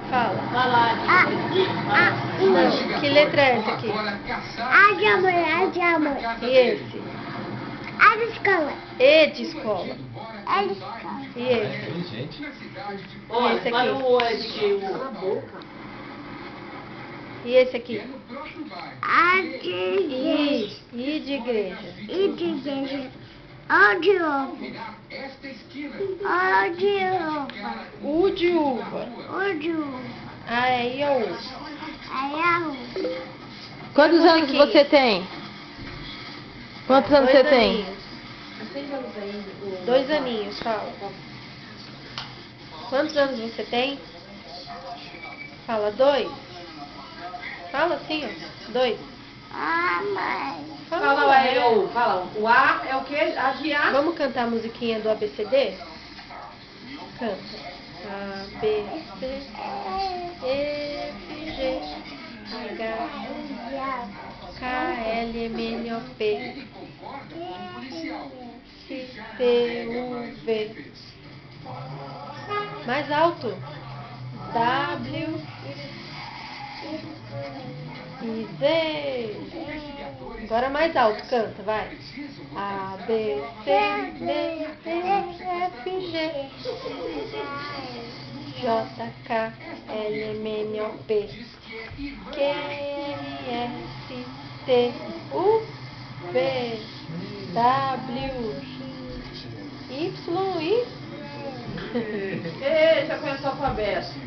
Fala. Fala. Não, que letra é essa aqui? A de amor, a de amor. E esse? A de escola. E de escola. A de escola. E esse? Gente. Olha, Esse aqui. para o é de que na boca. E esse aqui? A de igreja. I de igreja. E de igreja. O de ovo. O de uva. U de uva. O de uva. Aí é o U. Aí a uva. Quantos anos você tem? Quantos anos você tem? 2 aninhos, fala. Quantos anos você tem? Fala 2. Fala assim, ó. 2. Ah, mãe. Fala é o. Fala. O A é o que? A de A. Vamos cantar a musiquinha do ABCD? Canta. A, B, C, E, F, G, H, K, L, M, N, O, P, Q, T, U, V. Mais alto. W, I, Z. Agora mais alto, canta, vai. A, B, C, D, E, F, G, J, K, L, M, N, O, P, Q, R, S, T, U, V, W, Y, I. Ei, já conhece o alfabeto.